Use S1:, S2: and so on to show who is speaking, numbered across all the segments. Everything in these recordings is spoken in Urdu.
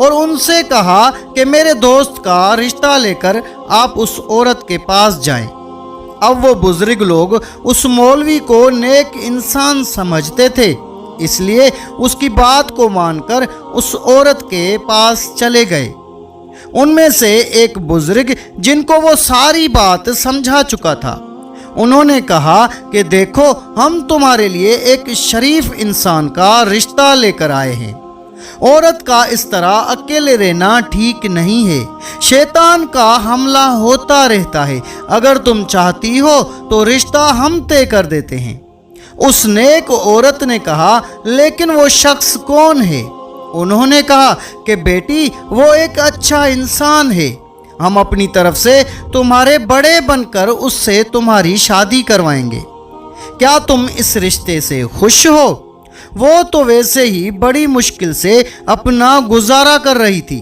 S1: اور ان سے کہا کہ میرے دوست کا رشتہ لے کر آپ اس عورت کے پاس جائیں۔ اب وہ بزرگ لوگ اس مولوی کو نیک انسان سمجھتے تھے، اس لیے اس کی بات کو مان کر اس عورت کے پاس چلے گئے۔ ان میں سے ایک بزرگ جن کو وہ ساری بات سمجھا چکا تھا، انہوں نے کہا کہ دیکھو، ہم تمہارے لیے ایک شریف انسان کا رشتہ لے کر آئے ہیں۔ عورت کا اس طرح اکیلے رہنا ٹھیک نہیں ہے، شیطان کا حملہ ہوتا رہتا ہے، اگر تم چاہتی ہو تو رشتہ ہم طے کر دیتے ہیں۔ اس نیک عورت نے کہا، لیکن وہ شخص کون ہے؟ انہوں نے کہا کہ بیٹی، وہ ایک اچھا انسان ہے، ہم اپنی طرف سے تمہارے بڑے بن کر اس سے تمہاری شادی کروائیں گے۔ کیا تم اس رشتے سے خوش ہو؟ وہ تو ویسے ہی بڑی مشکل سے اپنا گزارا کر رہی تھی،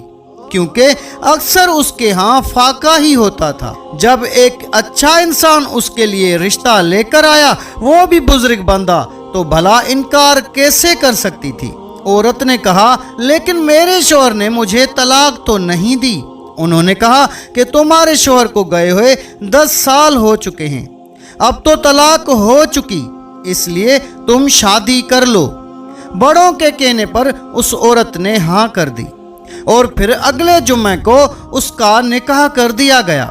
S1: کیونکہ اکثر اس کے ہاں فاقہ ہی ہوتا تھا۔ جب ایک اچھا انسان اس کے لیے رشتہ لے کر آیا، وہ بھی بزرگ بندہ، تو بھلا انکار کیسے کر سکتی تھی؟ عورت نے کہا، لیکن میرے شوہر نے مجھے طلاق تو نہیں دی۔ انہوں نے کہا کہ تمہارے شوہر کو گئے ہوئے 10 سال ہو چکے ہیں، اب تو طلاق ہو چکی، اس لیے تم شادی کر لو۔ بڑوں کے کہنے پر اس عورت نے ہاں کر دی، اور پھر اگلے جمعے کو اس کا نکاح کر دیا گیا،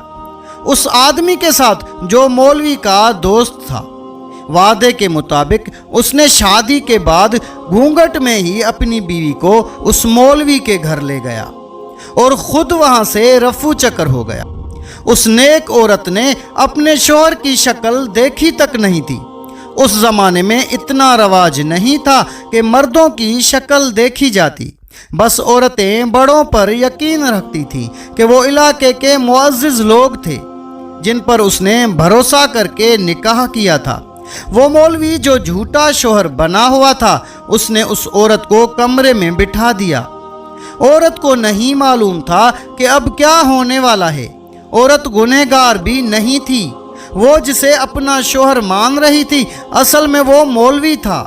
S1: اس آدمی کے ساتھ جو مولوی کا دوست تھا۔ وعدے کے مطابق اس نے شادی کے بعد گھونگھٹ میں ہی اپنی بیوی کو اس مولوی کے گھر لے گیا اور خود وہاں سے رفو چکر ہو گیا۔ اس نیک عورت نے اپنے شوہر کی شکل دیکھی تک نہیں تھی۔ اس زمانے میں اتنا رواج نہیں تھا کہ مردوں کی شکل دیکھی جاتی، بس عورتیں بڑوں پر یقین رکھتی تھیں کہ وہ علاقے کے معزز لوگ تھے جن پر اس نے بھروسہ کر کے نکاح کیا تھا۔ وہ مولوی جو جھوٹا شوہر بنا ہوا تھا، اس نے اس عورت کو کمرے میں بٹھا دیا۔ عورت کو نہیں معلوم تھا کہ اب کیا ہونے والا ہے۔ عورت گنہگار بھی نہیں تھی، وہ جسے اپنا شوہر مان رہی تھی، اصل میں وہ مولوی تھا۔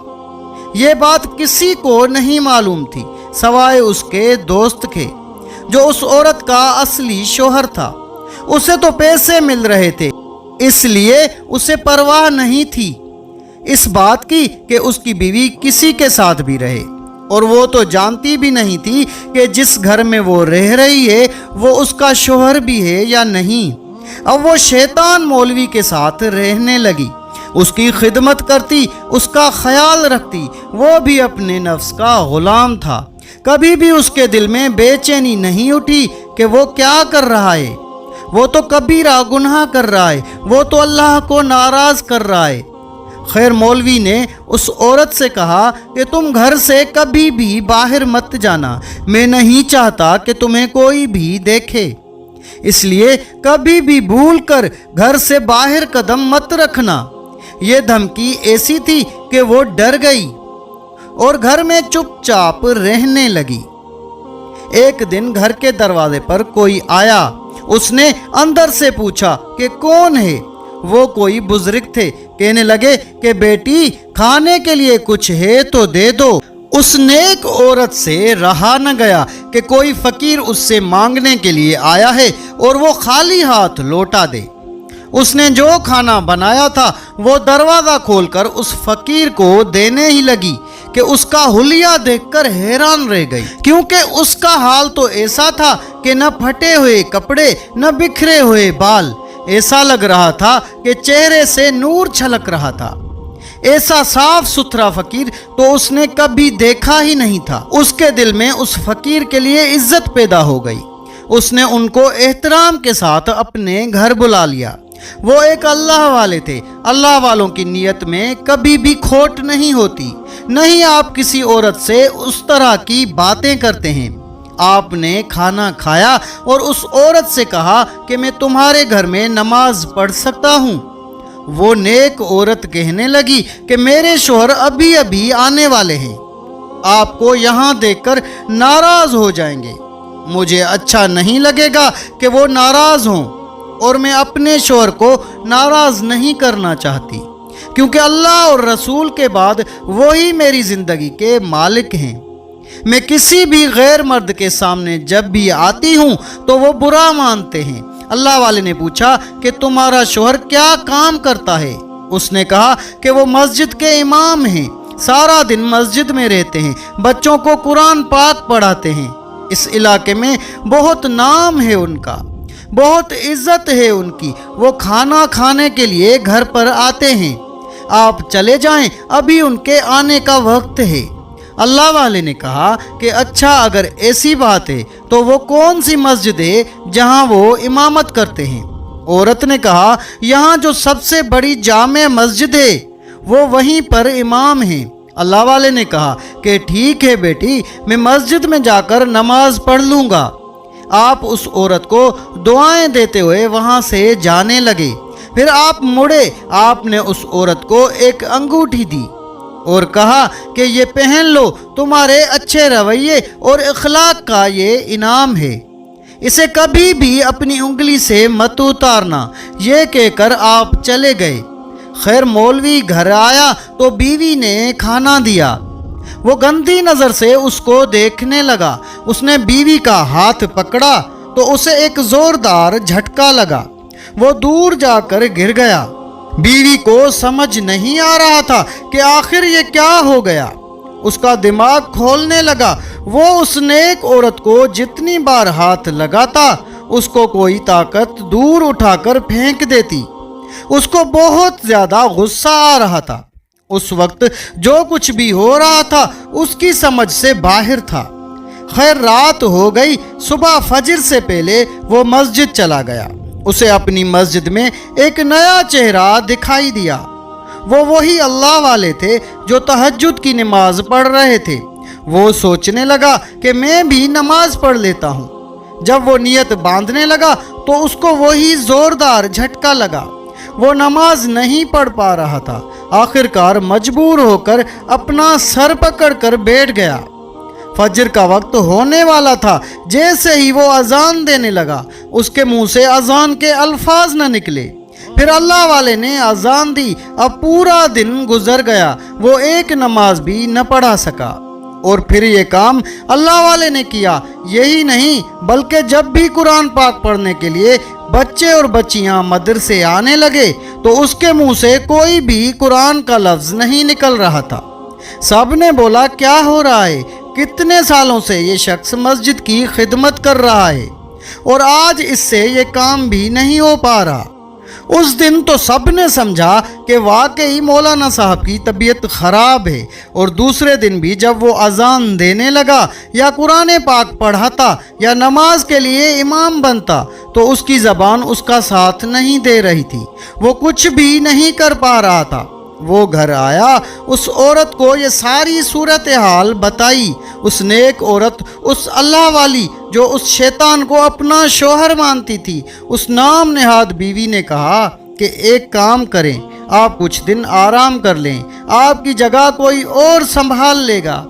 S1: یہ بات کسی کو نہیں معلوم تھی سوائے اس کے دوست کے، جو اس عورت کا اصلی شوہر تھا۔ اسے تو پیسے مل رہے تھے، اس لیے اسے پرواہ نہیں تھی اس بات کی کہ اس کی بیوی کسی کے ساتھ بھی رہے، اور وہ تو جانتی بھی نہیں تھی کہ جس گھر میں وہ رہ رہی ہے وہ اس کا شوہر بھی ہے یا نہیں۔ اب وہ شیطان مولوی کے ساتھ رہنے لگی، اس کی خدمت کرتی، اس کا خیال رکھتی۔ وہ بھی اپنے نفس کا غلام تھا، کبھی بھی اس کے دل میں بے چینی نہیں اٹھی کہ وہ کیا کر رہا ہے۔ وہ تو کبیرہ گناہ کر رہا ہے، وہ تو اللہ کو ناراض کر رہا ہے۔ خیر، مولوی نے اس عورت سے کہا کہ تم گھر سے کبھی بھی باہر مت جانا، میں نہیں چاہتا کہ تمہیں کوئی بھی دیکھے، اس لیے کبھی بھی بھول کر گھر سے باہر قدم مت رکھنا۔ یہ دھمکی ایسی تھی کہ وہ ڈر گئی اور گھر میں چپ چاپ رہنے لگی۔ ایک دن گھر کے دروازے پر کوئی آیا، اس نے اندر سے پوچھا کہ کون ہے؟ وہ کوئی بزرگ تھے، کہنے لگے کہ بیٹی، کھانے کے لیے کچھ ہے تو دے دو۔ اس نیک عورت سے رہا نہ گیا کہ کوئی فقیر اس سے مانگنے کے لیے آیا ہے اور وہ خالی ہاتھ لوٹا دے۔ اس نے جو کھانا بنایا تھا وہ دروازہ کھول کر اس فقیر کو دینے ہی لگی کہ اس کا حلیہ دیکھ کر حیران رہ گئی، کیونکہ اس کا حال تو ایسا تھا کہ نہ پھٹے ہوئے کپڑے نہ بکھرے ہوئے بال، ایسا لگ رہا تھا کہ چہرے سے نور چھلک رہا تھا۔ ایسا صاف ستھرا فقیر تو اس نے کبھی دیکھا ہی نہیں تھا۔ اس کے دل میں اس فقیر کے لیے عزت پیدا ہو گئی، اس نے ان کو احترام کے ساتھ اپنے گھر بلا لیا۔ وہ ایک اللہ والے تھے، اللہ والوں کی نیت میں کبھی بھی کھوٹ نہیں ہوتی۔ نہیں آپ کسی عورت سے اس طرح کی باتیں کرتے ہیں۔ آپ نے کھانا کھایا اور اس عورت سے کہا کہ میں تمہارے گھر میں نماز پڑھ سکتا ہوں؟ وہ نیک عورت کہنے لگی کہ میرے شوہر ابھی ابھی آنے والے ہیں، آپ کو یہاں دیکھ کر ناراض ہو جائیں گے، مجھے اچھا نہیں لگے گا کہ وہ ناراض ہوں، اور میں اپنے شوہر کو ناراض نہیں کرنا چاہتی، کیونکہ اللہ اور رسول کے بعد وہی میری زندگی کے مالک ہیں۔ میں کسی بھی غیر مرد کے سامنے جب بھی آتی ہوں تو وہ برا مانتے ہیں۔ اللہ والے نے پوچھا کہ تمہارا شوہر کیا کام کرتا ہے؟ اس نے کہا کہ وہ مسجد کے امام ہیں، سارا دن مسجد میں رہتے ہیں، بچوں کو قرآن پاک پڑھاتے ہیں، اس علاقے میں بہت نام ہے ان کا، بہت عزت ہے ان کی، وہ کھانا کھانے کے لیے گھر پر آتے ہیں، آپ چلے جائیں، ابھی ان کے آنے کا وقت ہے۔ اللہ والے نے کہا کہ اچھا اگر ایسی بات ہے تو وہ کون سی مسجد ہے جہاں وہ امامت کرتے ہیں؟ عورت نے کہا یہاں جو سب سے بڑی جامع مسجد ہے وہ وہیں پر امام ہیں۔ اللہ والے نے کہا کہ ٹھیک ہے بیٹی، میں مسجد میں جا کر نماز پڑھ لوں گا۔ آپ اس عورت کو دعائیں دیتے ہوئے وہاں سے جانے لگے، پھر آپ مڑے، آپ نے اس عورت کو ایک انگوٹھی دی اور کہا کہ یہ پہن لو، تمہارے اچھے رویے اور اخلاق کا یہ انعام ہے، اسے کبھی بھی اپنی انگلی سے مت اتارنا، یہ کہہ کر آپ چلے گئے۔ خیر مولوی گھر آیا تو بیوی نے کھانا دیا، وہ گندی نظر سے اس کو دیکھنے لگا، اس نے بیوی کا ہاتھ پکڑا تو اسے ایک زوردار جھٹکا لگا، وہ دور جا کر گر گیا۔ بیوی کو سمجھ نہیں آ رہا تھا کہ آخر یہ کیا ہو گیا، اس کا دماغ کھولنے لگا، وہ اس نیک عورت کو جتنی بار ہاتھ لگاتا اس کو کوئی طاقت دور اٹھا کر پھینک دیتی، اس کو بہت زیادہ غصہ آ رہا تھا، اس وقت جو کچھ بھی ہو رہا تھا اس کی سمجھ سے باہر تھا۔ خیر رات ہو گئی، صبح فجر سے پہلے وہ مسجد چلا گیا، اسے اپنی مسجد میں ایک نیا چہرہ دکھائی دیا، وہ وہی اللہ والے تھے جو تہجد کی نماز پڑھ رہے تھے۔ وہ سوچنے لگا کہ میں بھی نماز پڑھ لیتا ہوں۔ جب وہ نیت باندھنے لگا تو اس کو وہی زوردار جھٹکا لگا، وہ نماز نہیں پڑھ پا رہا تھا، آخرکار مجبور ہو کر اپنا سر پکڑ کر بیٹھ گیا۔ فجر کا وقت ہونے والا تھا، جیسے ہی وہ اذان دینے لگا اس کے منہ سے اذان کے الفاظ نہ نکلے، پھر اللہ والے نے اذان دی، اب پورا دن گزر گیا، وہ ایک نماز بھی نہ پڑھا سکا۔ اور پھر یہ کام اللہ والے نے کیا، یہی نہیں بلکہ جب بھی قرآن پاک پڑھنے کے لیے بچے اور بچیاں مدرسے آنے لگے تو اس کے منہ سے کوئی بھی قرآن کا لفظ نہیں نکل رہا تھا۔ سب نے بولا کیا ہو رہا ہے، کتنے سالوں سے یہ شخص مسجد کی خدمت کر رہا ہے اور آج اس سے یہ کام بھی نہیں ہو پا رہا۔ اس دن تو سب نے سمجھا کہ واقعی مولانا صاحب کی طبیعت خراب ہے، اور دوسرے دن بھی جب وہ اذان دینے لگا یا قرآن پاک پڑھاتا یا نماز کے لیے امام بنتا تو اس کی زبان اس کا ساتھ نہیں دے رہی تھی، وہ کچھ بھی نہیں کر پا رہا تھا۔ وہ گھر آیا، اس عورت کو یہ ساری صورتحال بتائی، اس نیک عورت، اس اللہ والی جو اس شیطان کو اپنا شوہر مانتی تھی، اس نام نہاد بیوی نے کہا کہ ایک کام کریں، آپ کچھ دن آرام کر لیں، آپ کی جگہ کوئی اور سنبھال لے گا۔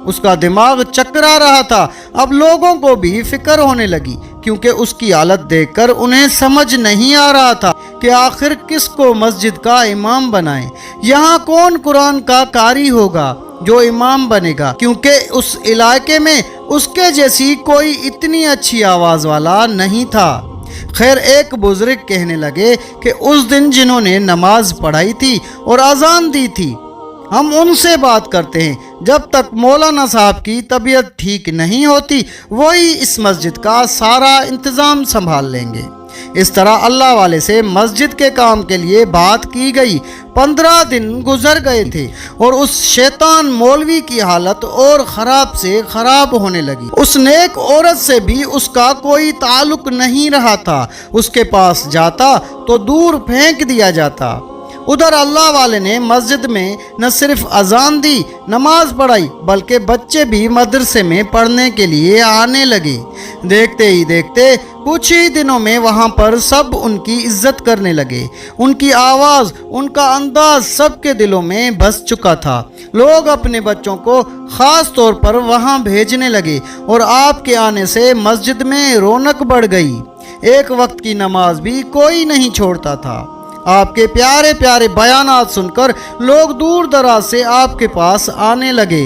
S1: اس کا دماغ چکرا رہا تھا، اب لوگوں کو بھی فکر ہونے لگی، کیونکہ اس کی حالت دیکھ کر انہیں سمجھ نہیں آ رہا تھا کہ آخر کس کو مسجد کا امام بنائیں، یہاں کون قرآن کا قاری ہوگا جو امام بنے گا، کیونکہ اس علاقے میں اس کے جیسی کوئی اتنی اچھی آواز والا نہیں تھا۔ خیر ایک بزرگ کہنے لگے کہ اس دن جنہوں نے نماز پڑھائی تھی اور اذان دی تھی، ہم ان سے بات کرتے ہیں، جب تک مولانا صاحب کی طبیعت ٹھیک نہیں ہوتی وہی اس مسجد کا سارا انتظام سنبھال لیں گے۔ اس طرح اللہ والے سے مسجد کے کام کے لیے بات کی گئی۔ 15 دن گزر گئے تھے اور اس شیطان مولوی کی حالت اور خراب سے خراب ہونے لگی، اس نیک عورت سے بھی اس کا کوئی تعلق نہیں رہا تھا، اس کے پاس جاتا تو دور پھینک دیا جاتا۔ ادھر اللہ والے نے مسجد میں نہ صرف اذان دی، نماز پڑھائی، بلکہ بچے بھی مدرسے میں پڑھنے کے لیے آنے لگے۔ دیکھتے ہی دیکھتے کچھ ہی دنوں میں وہاں پر سب ان کی عزت کرنے لگے، ان کی آواز، ان کا انداز سب کے دلوں میں بس چکا تھا۔ لوگ اپنے بچوں کو خاص طور پر وہاں بھیجنے لگے اور آپ کے آنے سے مسجد میں رونق بڑھ گئی۔ ایک وقت کی نماز بھی کوئی نہیں چھوڑتا تھا۔ آپ کے پیارے پیارے بیانات سن کر لوگ دور دراز سے آپ کے پاس آنے لگے۔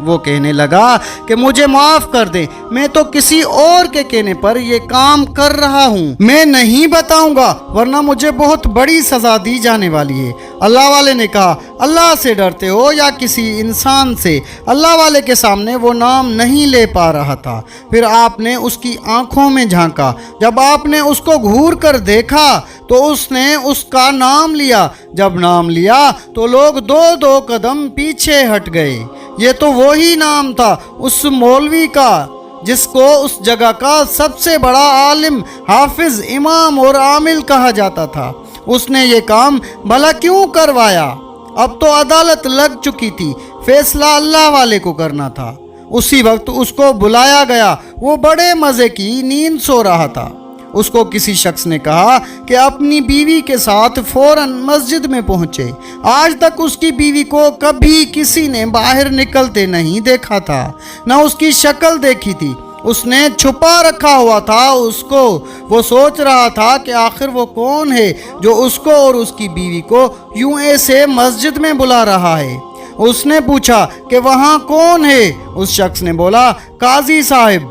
S1: وہ کہنے لگا کہ مجھے معاف کر دیں، میں تو کسی اور کے کہنے پر یہ کام کر رہا ہوں، میں نہیں بتاؤں گا ورنہ مجھے بہت بڑی سزا دی جانے والی ہے۔ اللہ والے نے کہا اللہ سے ڈرتے ہو یا کسی انسان سے؟ اللہ والے کے سامنے وہ نام نہیں لے پا رہا تھا۔ پھر آپ نے اس کی آنکھوں میں جھانکا، جب آپ نے اس کو گھور کر دیکھا تو اس نے اس کا نام لیا، جب نام لیا تو لوگ دو دو قدم پیچھے ہٹ گئے۔ یہ تو وہی نام تھا اس مولوی کا جس کو اس جگہ کا سب سے بڑا عالم، حافظ، امام اور عامل کہا جاتا تھا۔ اس نے یہ کام بھلا کیوں کروایا؟ اب تو عدالت لگ چکی تھی، فیصلہ اللہ والے کو کرنا تھا۔ اسی وقت اس کو بلایا گیا، وہ بڑے مزے کی نیند سو رہا تھا۔ اس کو کسی شخص نے کہا کہ اپنی بیوی کے ساتھ فوراً مسجد میں پہنچے۔ آج تک اس کی بیوی کو کبھی کسی نے باہر نکلتے نہیں دیکھا تھا، نہ اس کی شکل دیکھی تھی۔ اس نے چھپا رکھا ہوا تھا اس کو۔ وہ سوچ رہا تھا کہ آخر وہ کون ہے جو اس کو اور اس کی بیوی کو یوں ایسے مسجد میں بلا رہا ہے۔ اس نے پوچھا کہ وہاں کون ہے؟ اس شخص نے بولا قاضی صاحب۔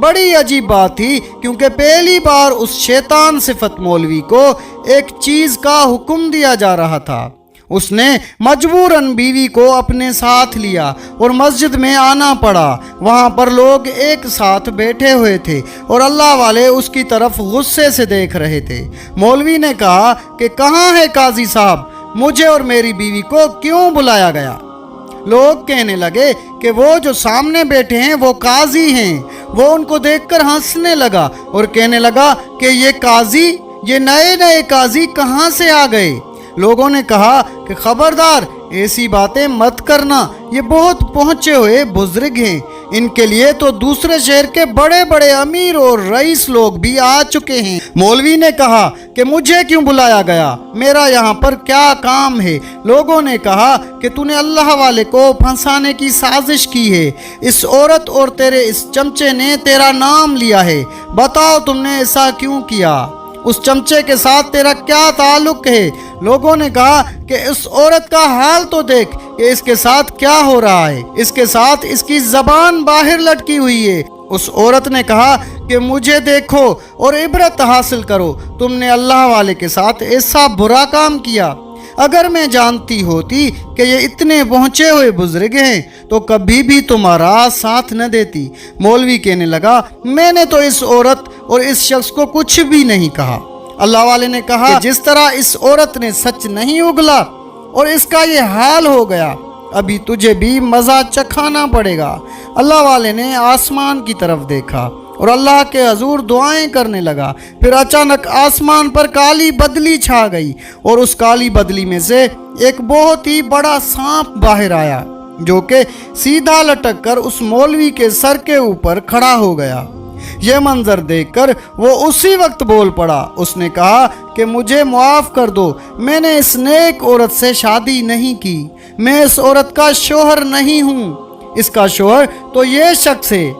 S1: بڑی عجیب بات تھی، کیونکہ پہلی بار اس شیطان صفت مولوی کو ایک چیز کا حکم دیا جا رہا تھا۔ اس نے مجبوراً بیوی کو اپنے ساتھ لیا اور مسجد میں آنا پڑا۔ وہاں پر لوگ ایک ساتھ بیٹھے ہوئے تھے اور اللہ والے اس کی طرف غصے سے دیکھ رہے تھے۔ مولوی نے کہا کہ کہاں ہے قاضی صاحب؟ مجھے اور میری بیوی کو کیوں بلایا گیا؟ لوگ کہنے لگے کہ وہ جو سامنے بیٹھے ہیں وہ قاضی ہیں۔ وہ ان کو دیکھ کر ہنسنے لگا اور کہنے لگا کہ یہ قاضی، یہ نئے نئے قاضی کہاں سے آ گئے؟ لوگوں نے کہا کہ خبردار، ایسی باتیں مت کرنا، یہ بہت پہنچے ہوئے بزرگ ہیں، ان کے لیے تو دوسرے شہر کے بڑے بڑے امیر اور رئیس لوگ بھی آ چکے ہیں۔ مولوی نے کہا کہ مجھے کیوں بلایا گیا؟ میرا یہاں پر کیا کام ہے؟ لوگوں نے کہا کہ تو نے اللہ والے کو پھنسانے کی سازش کی ہے، اس عورت اور تیرے اس چمچے نے تیرا نام لیا ہے، بتاؤ تم نے ایسا کیوں کیا؟ اس چمچے کے ساتھ تیرا کیا تعلق ہے؟ لوگوں نے کہا کہ اس عورت کا حال تو دیکھ کہ اس کے ساتھ کیا ہو رہا ہے، اس کے ساتھ اس کی زبان باہر لٹکی ہوئی ہے۔ اس عورت نے کہا کہ مجھے دیکھو اور عبرت حاصل کرو، تم نے اللہ والے کے ساتھ ایسا برا کام کیا۔ اگر میں جانتی ہوتی کہ یہ اتنے پہنچے ہوئے بزرگ ہیں تو کبھی بھی تمہارا ساتھ نہ دیتی۔ مولوی کہنے لگا میں نے تو اس عورت اور اس شخص کو کچھ بھی نہیں کہا۔ اللہ والے نے کہا کہ جس طرح اس عورت نے سچ نہیں اگلا اور اس کا یہ حال ہو گیا، ابھی تجھے بھی مزہ چکھانا پڑے گا۔ اللہ والے نے آسمان کی طرف دیکھا اور اللہ کے حضور دعائیں کرنے لگا۔ پھر اچانک آسمان پر کالی بدلی چھا گئی اور اس کالی بدلی میں سے ایک بہت ہی بڑا سانپ باہر آیا، جو کہ سیدھا لٹک کر اس مولوی کے سر کے اوپر کھڑا ہو گیا۔ یہ منظر دیکھ کر وہ اسی وقت بول پڑا۔ اس نے کہا کہ مجھے معاف کر دو، میں نے اس نیک عورت سے شادی نہیں کی، میں اس عورت کا شوہر نہیں ہوں، اس کا شوہر تو یہ شخص ہے۔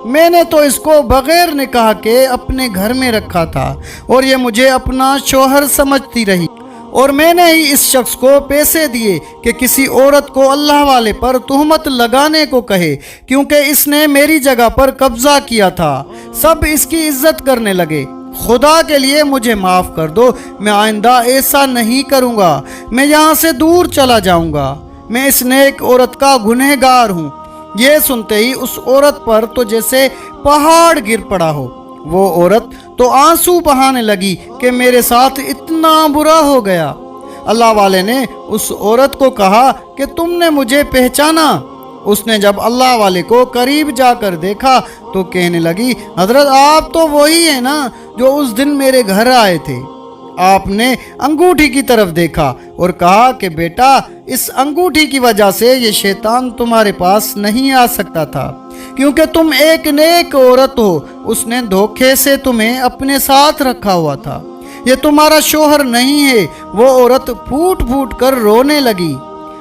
S1: میں نے تو اس کو بغیر نکاح کے اپنے گھر میں رکھا تھا اور یہ مجھے اپنا شوہر سمجھتی رہی، اور میں نے ہی اس شخص کو پیسے دیے کہ کسی عورت کو اللہ والے پر تہمت لگانے کو کہے، کیونکہ اس نے میری جگہ پر قبضہ کیا تھا۔ سب اس کی عزت کرنے لگے۔ خدا کے لیے مجھے معاف کر دو، میں آئندہ ایسا نہیں کروں گا، میں یہاں سے دور چلا جاؤں گا، میں اس نیک عورت کا گنہگار ہوں۔ یہ سنتے ہی اس عورت پر تو جیسے پہاڑ گر پڑا ہو۔ وہ عورت تو آنسو بہانے لگی کہ میرے ساتھ اتنا برا ہو گیا۔ اللہ والے نے اس عورت کو کہا کہ تم نے مجھے پہچانا؟ اس نے جب اللہ والے کو قریب جا کر دیکھا تو کہنے لگی حضرت آپ تو وہی ہیں نا جو اس دن میرے گھر آئے تھے۔ آپ نے انگوٹھی کی طرف دیکھا اور کہا کہ بیٹا اس انگوٹھی کی وجہ سے یہ شیطان تمہارے پاس نہیں آ سکتا تھا، کیونکہ تم ایک نیک عورت ہو، اس نے دھوکے سے تمہیں اپنے ساتھ رکھا ہوا تھا، یہ تمہارا شوہر نہیں ہے۔ وہ عورت پھوٹ پھوٹ کر رونے لگی۔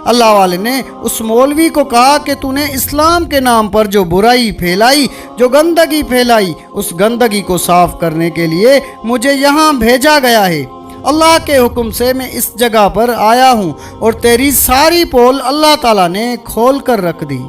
S1: اللہ والے نے اس مولوی کو کہا کہ تو نے اسلام کے نام پر جو برائی پھیلائی، جو گندگی پھیلائی، اس گندگی کو صاف کرنے کے لیے مجھے یہاں بھیجا گیا ہے۔ اللہ کے حکم سے میں اس جگہ پر آیا ہوں اور تیری ساری پول اللہ تعالیٰ نے کھول کر رکھ دی۔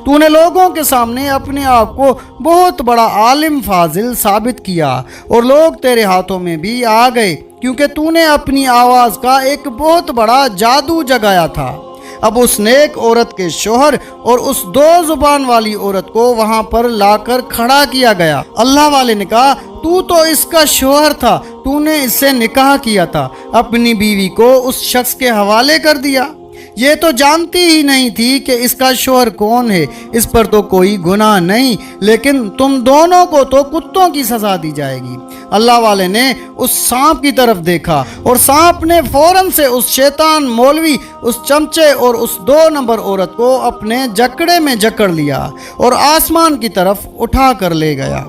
S1: تو نے لوگوں کے سامنے اپنے آپ کو بہت بڑا عالم فاضل ثابت کیا اور لوگ تیرے ہاتھوں میں بھی آ گئے، کیونکہ تو نے اپنی آواز کا ایک بہت بڑا جادو جگایا تھا۔ اب اس نیک عورت کے شوہر اور اس دو زبان والی عورت کو وہاں پر لا کر کھڑا کیا گیا۔ اللہ والے نے کہا تو اس کا شوہر تھا، تو نے اس سے نکاح کیا تھا، اپنی بیوی کو اس شخص کے حوالے کر دیا۔ یہ تو جانتی ہی نہیں تھی کہ اس کا شوہر کون ہے، اس پر تو کوئی گناہ نہیں، لیکن تم دونوں کو تو کتوں کی سزا دی جائے گی۔ اللہ والے نے اس سانپ کی طرف دیکھا اور سانپ نے فوراً سے اس شیطان مولوی، اس چمچے اور اس 2 نمبر عورت کو اپنے جکڑے میں جکڑ لیا اور آسمان کی طرف اٹھا کر لے گیا۔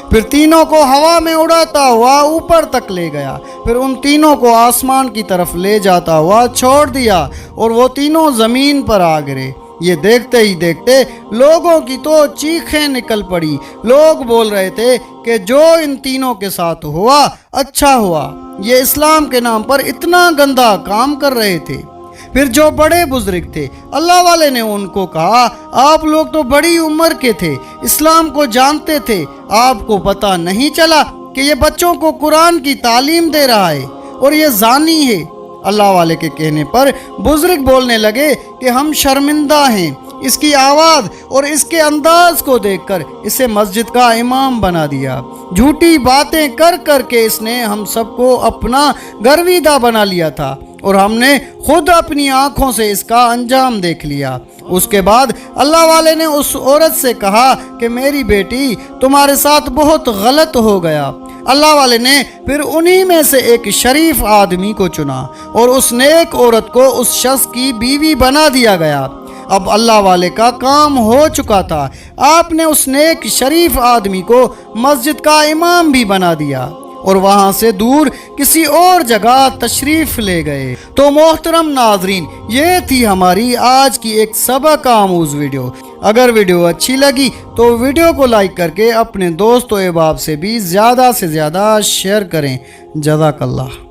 S1: پھر تینوں کو ہوا میں اڑاتا ہوا اوپر تک لے گیا، پھر ان تینوں کو آسمان کی طرف لے جاتا ہوا چھوڑ دیا اور وہ تینوں زمین پر آ گرے۔ یہ دیکھتے ہی دیکھتے لوگوں کی تو چیخیں نکل پڑی۔ لوگ بول رہے تھے کہ جو ان تینوں کے ساتھ ہوا اچھا ہوا، یہ اسلام کے نام پر اتنا گندا کام کر رہے تھے۔ پھر جو بڑے بزرگ تھے اللہ والے نے ان کو کہا آپ لوگ تو بڑی عمر کے تھے، اسلام کو جانتے تھے، آپ کو پتہ نہیں چلا کہ یہ بچوں کو قرآن کی تعلیم دے رہا ہے اور یہ زانی ہے۔ اللہ والے کے کہنے پر بزرگ بولنے لگے کہ ہم شرمندہ ہیں، اس کی آواز اور اس کے انداز کو دیکھ کر اسے مسجد کا امام بنا دیا۔ جھوٹی باتیں کر کر کے اس نے ہم سب کو اپنا گرویدہ بنا لیا تھا اور ہم نے خود اپنی آنکھوں سے اس کا انجام دیکھ لیا۔ اس کے بعد اللہ والے نے اس عورت سے کہا کہ میری بیٹی تمہارے ساتھ بہت غلط ہو گیا۔ اللہ والے نے پھر انہی میں سے ایک شریف آدمی کو چنا اور اس نیک عورت کو اس شخص کی بیوی بنا دیا گیا۔ اب اللہ والے کا کام ہو چکا تھا، آپ نے اس نیک شریف آدمی کو مسجد کا امام بھی بنا دیا اور وہاں سے دور کسی اور جگہ تشریف لے گئے۔ تو محترم ناظرین، یہ تھی ہماری آج کی ایک سبق آموز ویڈیو۔ اگر ویڈیو اچھی لگی تو ویڈیو کو لائک کر کے اپنے دوست و احباب سے بھی زیادہ سے زیادہ شیئر کریں۔ جزاک اللہ۔